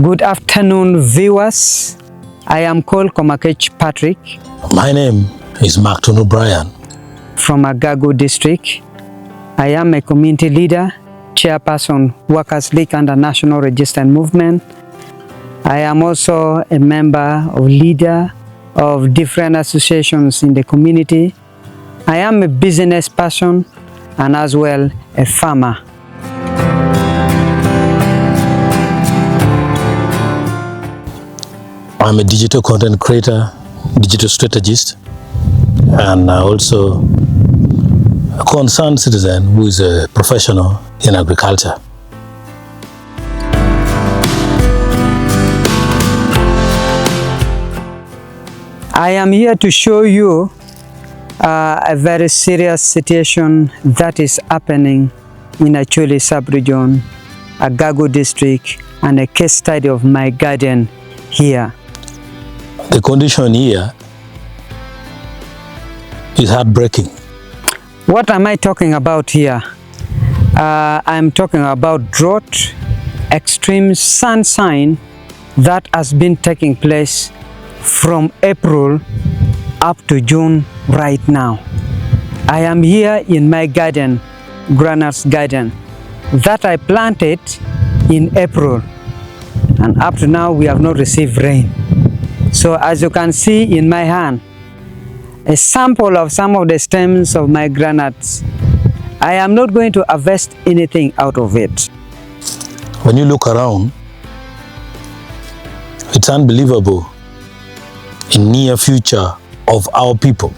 Good afternoon, viewers. I am called Komakech Patrick. My name is Macton O'Brien. From Agago district. I am a community leader, chairperson, Workers' League under National Register Movement. I am also a member or leader of different associations in the community. I am a business person and as well a farmer. I'm a digital content creator, digital strategist, and also a concerned citizen who is a professional in agriculture. I am here to show you a very serious situation that is happening in Acholi sub-region, Agago district, and a case study of my garden here. The condition here is heartbreaking. What am I talking about here? I'm talking about drought, extreme sunshine that has been taking place from April up to June right now. I am here in my garden, Granar's garden, that I planted in April, and up to now we have not received rain. So as you can see in my hand, a sample of some of the stems of my granates. I am not going to harvest anything out of it. When you look around, it's unbelievable in near future of our people.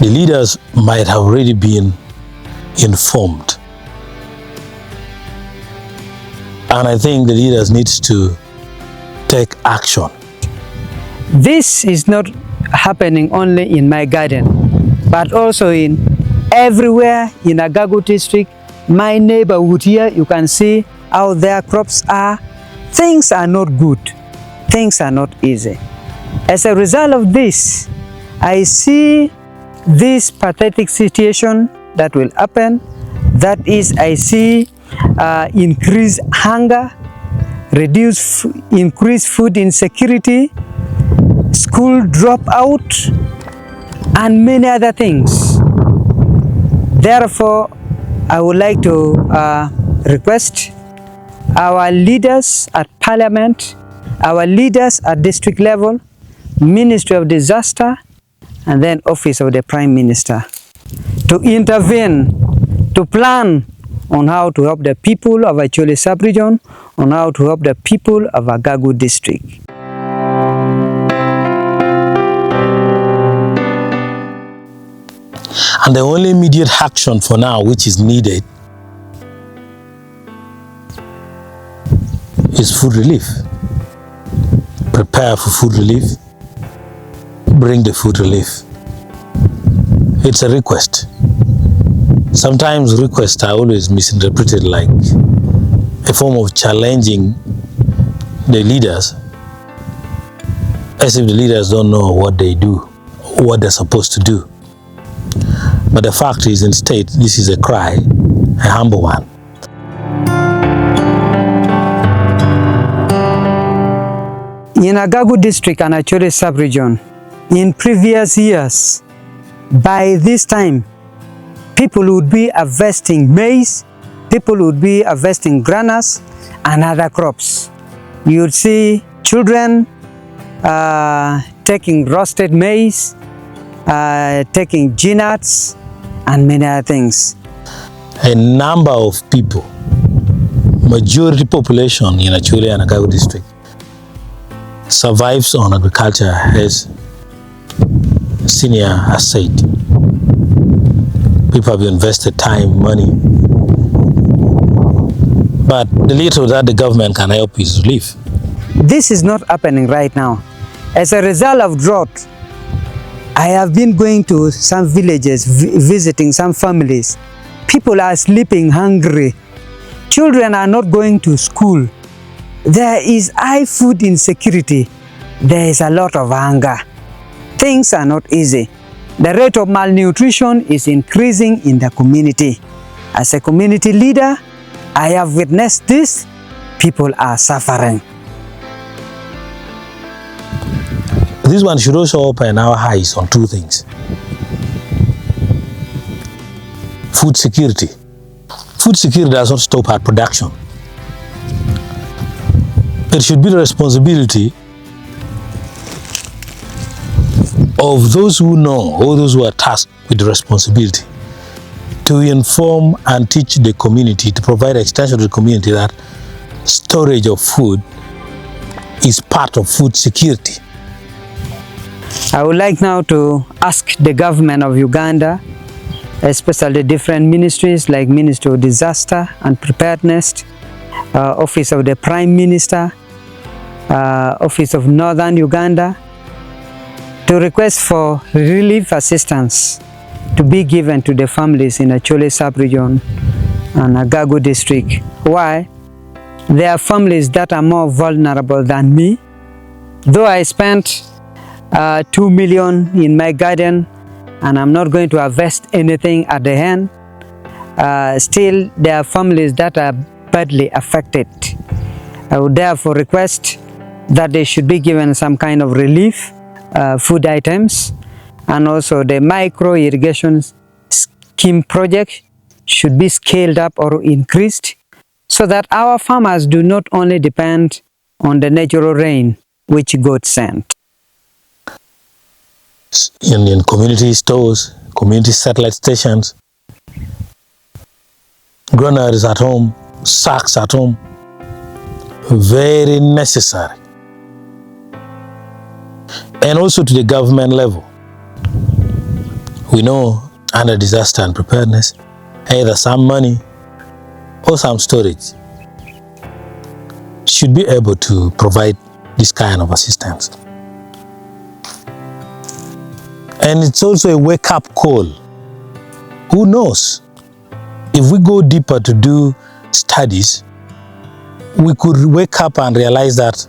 The leaders might have already been informed. And I think the leaders need to take action. This is not happening only in my garden, but also in everywhere in Agago district. My neighborhood here, you can see how their crops are. Things are not good. Things are not easy. As a result of this, I see this pathetic situation that will happen. That is, I see increased hunger, increased food insecurity, school dropout, and many other things. Therefore, I would like to request our leaders at Parliament, our leaders at district level, Ministry of Disaster, and then Office of the Prime Minister to intervene, to plan on how to help the people of Acholi sub-region, on how to help the people of Agago district. And the only immediate action for now which is needed is food relief. Prepare for food relief. Bring the food relief. It's a request. Sometimes requests are always misinterpreted like a form of challenging the leaders, as if the leaders don't know what they do, what they're supposed to do. But the fact is, instead, this is a cry, a humble one. In Agago district and Acholi sub-region, in previous years, by this time, people would be harvesting maize, people would be harvesting granas and other crops. You would see children taking roasted maize, taking nuts, and many other things. A number of people, majority population in Acholi and Agago district, survives on agriculture, as Senior has said. People have invested time, money, but the little that the government can help is relief. This is not happening right now. As a result of drought, I have been going to some villages, visiting some families. People are sleeping hungry. Children are not going to school. There is high food insecurity. There is a lot of hunger. Things are not easy. The rate of malnutrition is increasing in the community. As a community leader, I have witnessed this people are suffering. This one should also open our eyes on two things. Food security. Food security does not stop at production. It should be the responsibility of those who know, or those who are tasked with the responsibility, to inform and teach the community, to provide extension to the community that storage of food is part of food security. I would like now to ask the government of Uganda, especially different ministries like Ministry of Disaster and Preparedness, Office of the Prime Minister, Office of Northern Uganda, to request for relief assistance to be given to the families in Acholi sub-region and Agago district. Why? There are families that are more vulnerable than me. Though I spent 2 million in my garden and I'm not going to harvest anything at the end, still there are families that are badly affected. I would therefore request that they should be given some kind of relief, food items, and also the micro irrigation scheme project should be scaled up or increased so that our farmers do not only depend on the natural rain which God sent. In community stores, community satellite stations, granaries at home, sacks at home, very necessary. And also to the government level. We know under disaster and preparedness, either some money or some storage should be able to provide this kind of assistance. And it's also a wake-up call. Who knows? If we go deeper to do studies, we could wake up and realize that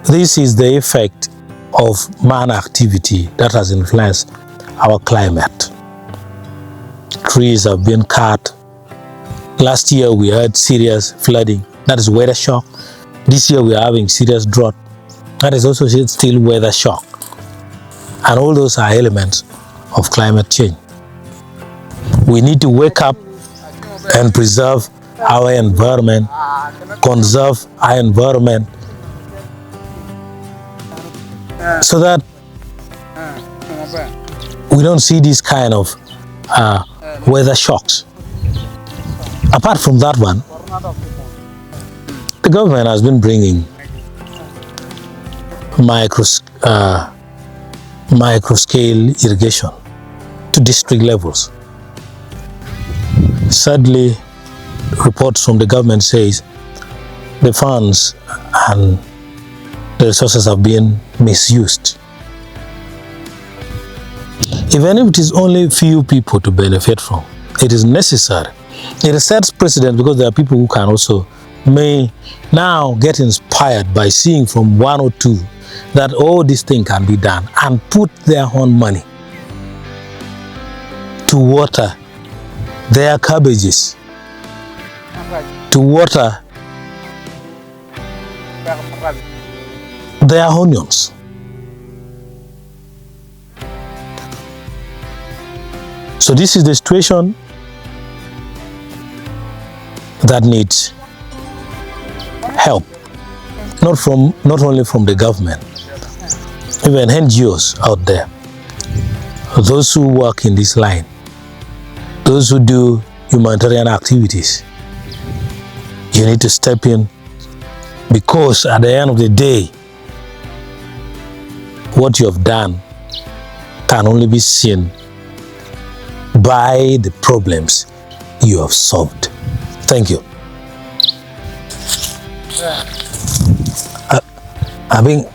this is the effect of man activity that has influenced our climate. Trees have been cut. Last year we had serious flooding, that is weather shock. This year we are having serious drought, that is also still weather shock. And all those are elements of climate change. We need to wake up and preserve our environment, conserve our environment, so that we don't see these kind of weather shocks. Apart from that one, the government has been bringing micro-scale irrigation to district levels. Sadly, reports from the government says the funds and the resources are being misused. Even if it is only few people to benefit from, it is necessary. It sets precedent because there are people who can also may now get inspired by seeing from one or two that all this thing can be done and put their own money to water their cabbages, to water their onions. So this is the situation that needs help, not only from the government, even NGOs out there, those who work in this line, those who do humanitarian activities. You need to step in, because at the end of the day, what you have done can only be seen by the problems you have solved. Thank you. I think